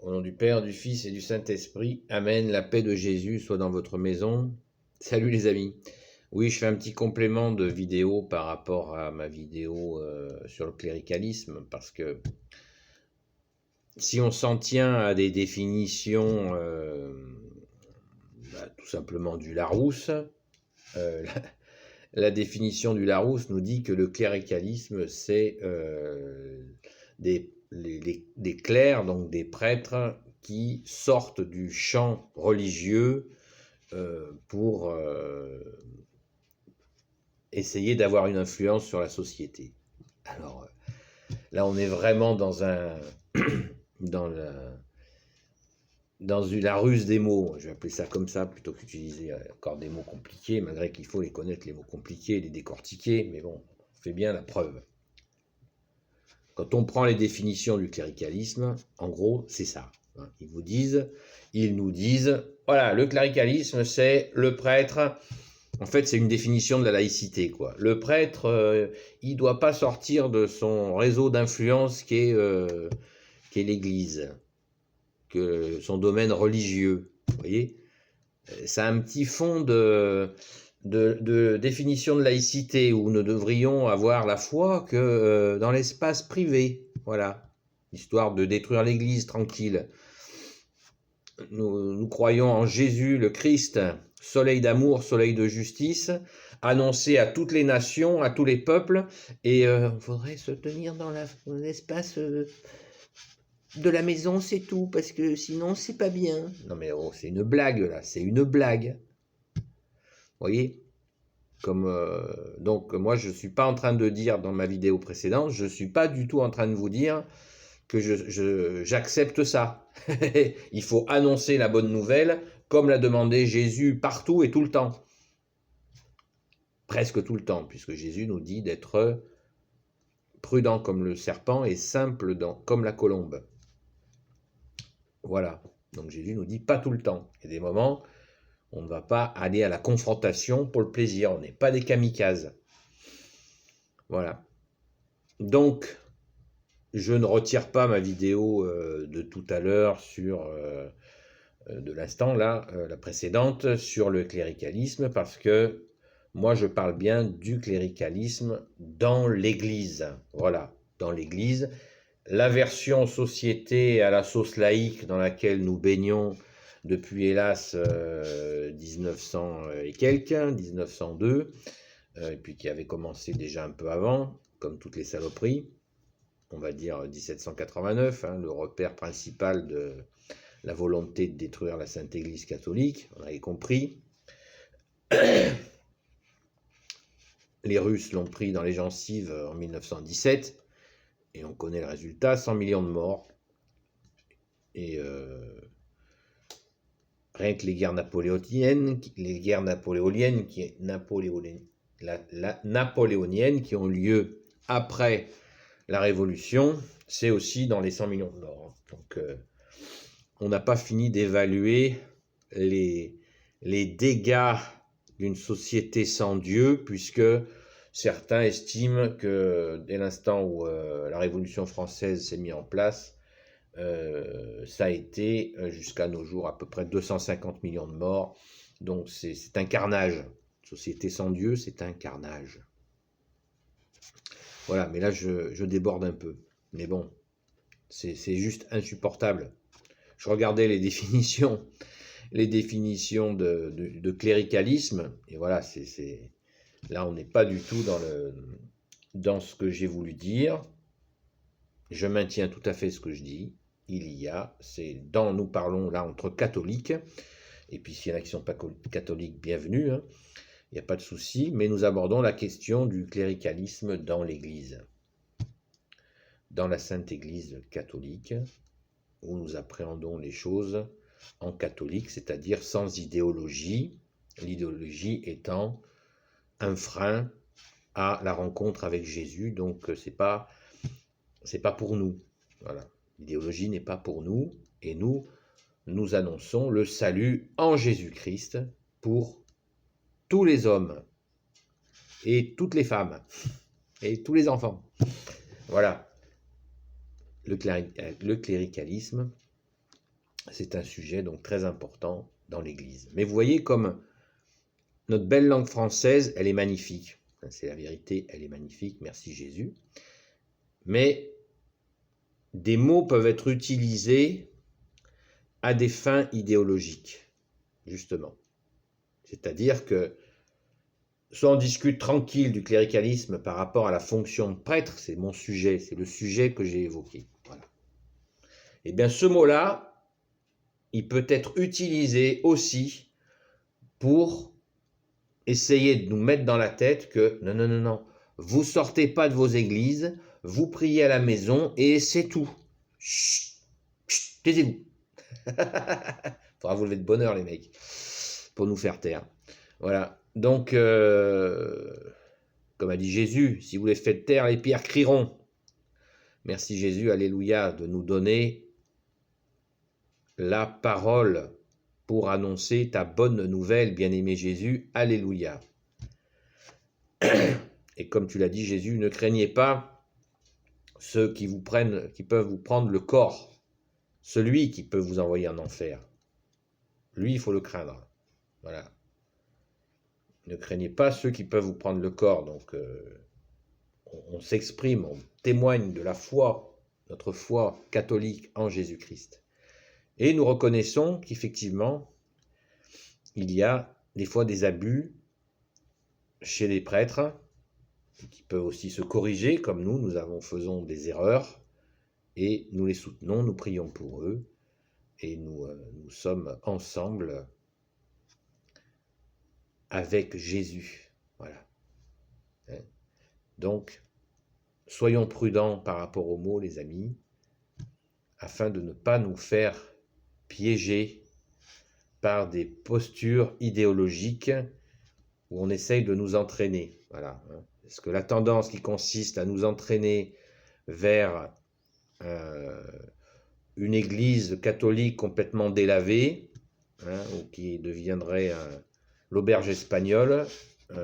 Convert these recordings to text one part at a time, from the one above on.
Au nom du Père, du Fils et du Saint-Esprit. Amen. La paix de Jésus soit dans votre maison. Salut les amis. Oui, je fais un petit complément de vidéo par rapport à ma vidéo sur le cléricalisme, parce que si on s'en tient à des définitions tout simplement du Larousse, la, la définition du Larousse nous dit que le cléricalisme, c'est des clercs, donc des prêtres, qui sortent du champ religieux pour essayer d'avoir une influence sur la société. Alors là, on est vraiment dans la ruse des mots. Je vais appeler ça comme ça plutôt qu'utiliser encore des mots compliqués, malgré qu'il faut les connaître, les mots compliqués, les décortiquer, mais bon, on fait bien la preuve. Quand on prend les définitions du cléricalisme, en gros, c'est ça. Ils nous disent, voilà, le cléricalisme, c'est le prêtre. En fait, c'est une définition de la laïcité, quoi. Le prêtre, il ne doit pas sortir de son réseau d'influence qui est l'Église, que son domaine religieux. Vous voyez, ça a un petit fond de définition de laïcité où nous devrions avoir la foi que dans l'espace privé, voilà, histoire de détruire l'Église tranquille. Nous croyons en Jésus le Christ, soleil d'amour, soleil de justice, annoncé à toutes les nations, à tous les peuples, et il faudrait se tenir dans l'espace de la maison, c'est tout, parce que sinon c'est pas bien. Non mais oh, c'est une blague là, c'est une blague. Vous voyez, donc moi je ne suis pas en train de dire dans ma vidéo précédente, je ne suis pas du tout en train de vous dire que j'accepte ça. Il faut annoncer la bonne nouvelle comme l'a demandé Jésus partout et tout le temps. Presque tout le temps, puisque Jésus nous dit d'être prudent comme le serpent et simple comme la colombe. Voilà, donc Jésus nous dit pas tout le temps. Il y a des moments, on ne va pas aller à la confrontation pour le plaisir, on n'est pas des kamikazes. Voilà. Donc, je ne retire pas ma vidéo de tout à l'heure sur, de l'instant là, la précédente, sur le cléricalisme, parce que moi je parle bien du cléricalisme dans l'Église. Voilà, dans l'Église. La version société à la sauce laïque dans laquelle nous baignons depuis hélas 1900 et quelques, 1902, et puis qui avait commencé déjà un peu avant, comme toutes les saloperies, on va dire 1789, le repère principal de la volonté de détruire la Sainte Église catholique, on avait compris. Les Russes l'ont pris dans les gencives en 1917, et on connaît le résultat, 100 millions de morts. Et rien que les guerres napoléoniennes qui ont lieu après la Révolution, c'est aussi dans les 100 millions de morts. Donc on n'a pas fini d'évaluer les dégâts d'une société sans Dieu, puisque certains estiment que dès l'instant où la Révolution française s'est mise en place, ça a été jusqu'à nos jours à peu près 250 millions de morts. Donc c'est un carnage. Société sans Dieu, c'est un carnage. Voilà, mais là je déborde un peu. Mais bon, c'est juste insupportable. Je regardais les définitions de cléricalisme, et voilà, là on n'est pas du tout dans ce que j'ai voulu dire. Je maintiens tout à fait ce que je dis. Nous parlons là entre catholiques, et puis s'il y en a qui ne sont pas catholiques, bienvenue, il n'y a pas de souci, mais nous abordons la question du cléricalisme dans l'Église, dans la Sainte Église catholique, où nous appréhendons les choses en catholique, c'est-à-dire sans idéologie, l'idéologie étant un frein à la rencontre avec Jésus, donc c'est pas pour nous. Voilà. L'idéologie n'est pas pour nous, et nous annonçons le salut en Jésus-Christ pour tous les hommes, et toutes les femmes, et tous les enfants. Voilà. Le cléricalisme, C'est un sujet donc très important dans l'Église. Mais vous voyez comme notre belle langue française, elle est magnifique. C'est la vérité, elle est magnifique, merci Jésus. Mais des mots peuvent être utilisés à des fins idéologiques, justement. C'est-à-dire que soit on discute tranquille du cléricalisme par rapport à la fonction de prêtre, c'est mon sujet, c'est le sujet que j'ai évoqué. Voilà. Et bien ce mot-là, il peut être utilisé aussi pour essayer de nous mettre dans la tête que non, non, non, non, vous sortez pas de vos églises, vous priez à la maison et c'est tout. Chut, chut, taisez-vous. Faudra vous lever de bonne heure, les mecs, pour nous faire taire. Voilà. Donc, comme a dit Jésus, si vous les faites taire, les pierres crieront. Merci Jésus, alléluia, de nous donner la parole pour annoncer ta bonne nouvelle, bien-aimé Jésus, alléluia. Et comme tu l'as dit, Jésus, ne craignez pas ceux qui peuvent vous prendre le corps, celui qui peut vous envoyer en enfer. Lui, il faut le craindre. Voilà. Ne craignez pas ceux qui peuvent vous prendre le corps. Donc, on s'exprime, on témoigne de la foi, notre foi catholique en Jésus-Christ. Et nous reconnaissons qu'effectivement, il y a des fois des abus chez les prêtres, qui peuvent aussi se corriger, comme nous faisons des erreurs, et nous les soutenons, nous prions pour eux, et nous sommes ensemble avec Jésus. Voilà. Donc, soyons prudents par rapport aux mots, les amis, afin de ne pas nous faire piéger par des postures idéologiques où on essaye de nous entraîner. Voilà. Parce que la tendance qui consiste à nous entraîner vers une église catholique complètement délavée, ou qui deviendrait l'auberge espagnole, vous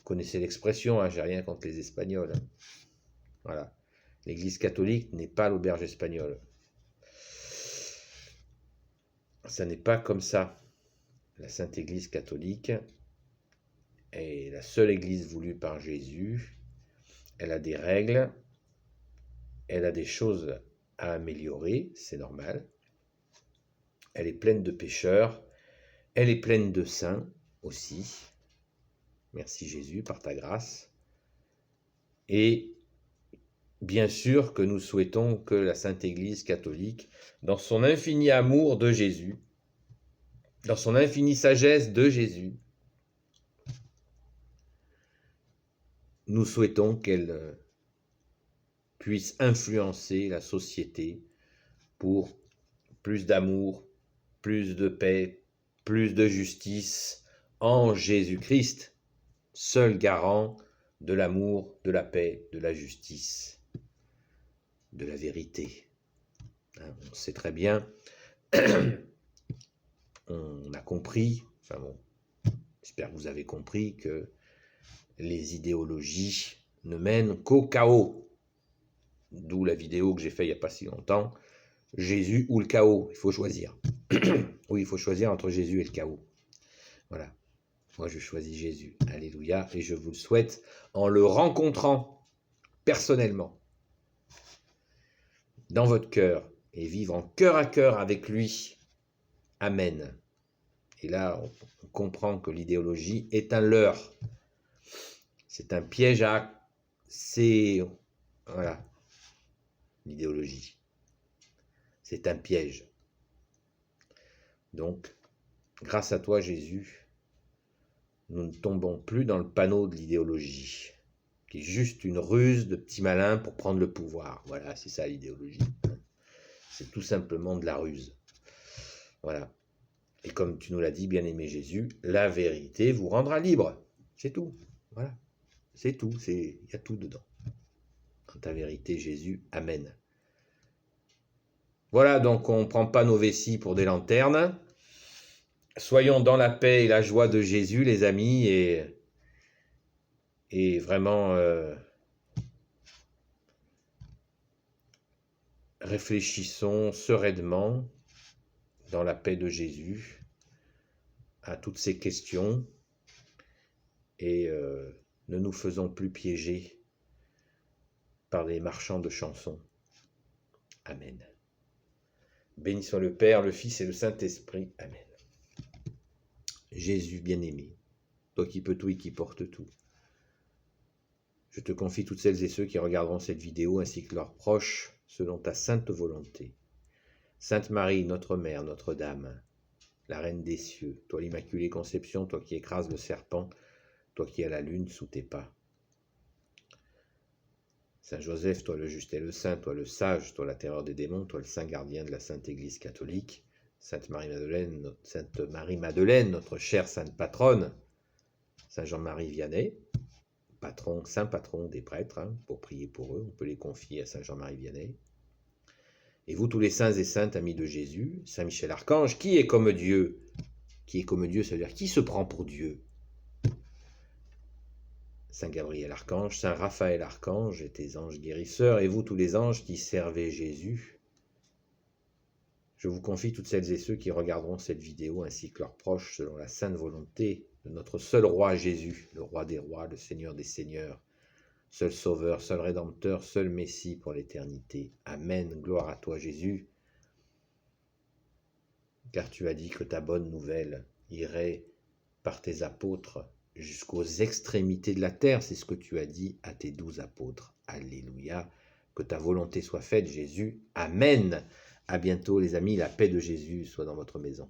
connaissez l'expression, j'ai rien contre les Espagnols. Voilà. L'église catholique n'est pas l'auberge espagnole. Ça n'est pas comme ça. La Sainte Église catholique est la seule église voulue par Jésus. Elle a des règles, elle a des choses à améliorer, c'est normal. Elle est pleine de pécheurs, elle est pleine de saints aussi. Merci Jésus, par ta grâce. Et bien sûr que nous souhaitons que la Sainte Église catholique, dans son infini amour de Jésus, dans son infinie sagesse de Jésus, nous souhaitons qu'elle puisse influencer la société pour plus d'amour, plus de paix, plus de justice en Jésus-Christ, seul garant de l'amour, de la paix, de la justice, de la vérité. On sait très bien, on a compris, enfin bon, j'espère que vous avez compris que les idéologies ne mènent qu'au chaos. D'où la vidéo que j'ai faite il n'y a pas si longtemps, Jésus ou le chaos, il faut choisir. Oui, il faut choisir entre Jésus et le chaos. Voilà. Moi, je choisis Jésus. Alléluia. Et je vous le souhaite en le rencontrant personnellement dans votre cœur et vivre en cœur à cœur avec lui. Amen. Et là, on comprend que l'idéologie est un leurre. C'est un piège à... C'est... Voilà. L'idéologie. C'est un piège. Donc, grâce à toi, Jésus, nous ne tombons plus dans le panneau de l'idéologie, qui est juste une ruse de petits malins pour prendre le pouvoir. Voilà, c'est ça l'idéologie. C'est tout simplement de la ruse. Voilà. Et comme tu nous l'as dit, bien-aimé Jésus, la vérité vous rendra libre. C'est tout. Voilà. C'est tout. Il y a tout dedans. Dans ta vérité, Jésus. Amen. Voilà, donc on ne prend pas nos vessies pour des lanternes. Soyons dans la paix et la joie de Jésus, les amis, et vraiment réfléchissons sereinement, dans la paix de Jésus, à toutes ces questions et ne nous faisons plus piéger par les marchands de chansons. Amen. Béni soit le Père, le Fils et le Saint-Esprit. Amen. Jésus bien-aimé, toi qui peux tout et qui portes tout, je te confie toutes celles et ceux qui regarderont cette vidéo ainsi que leurs proches selon ta sainte volonté. Sainte Marie, notre Mère, Notre-Dame, la Reine des cieux, toi l'Immaculée Conception, toi qui écrases le serpent, toi qui as la lune sous tes pas. Saint Joseph, toi le juste et le saint, toi le sage, toi la terreur des démons, toi le saint gardien de la Sainte Église catholique. Sainte Marie-Madeleine, notre chère sainte patronne. Saint Jean-Marie Vianney, saint patron des prêtres, pour prier pour eux, on peut les confier à Saint Jean-Marie Vianney. Et vous tous les saints et saintes amis de Jésus, Saint Michel Archange, qui est comme Dieu? Qui est comme Dieu, ça veut dire qui se prend pour Dieu? Saint Gabriel Archange, Saint Raphaël Archange et tes anges guérisseurs, et vous tous les anges qui servez Jésus, je vous confie toutes celles et ceux qui regarderont cette vidéo ainsi que leurs proches selon la sainte volonté de notre seul roi Jésus, le roi des rois, le Seigneur des seigneurs, seul sauveur, seul rédempteur, seul Messie pour l'éternité. Amen. Gloire à toi Jésus, car tu as dit que ta bonne nouvelle irait par tes apôtres jusqu'aux extrémités de la terre, c'est ce que tu as dit à tes 12 apôtres. Alléluia. Que ta volonté soit faite, Jésus. Amen. À bientôt, les amis. La paix de Jésus soit dans votre maison.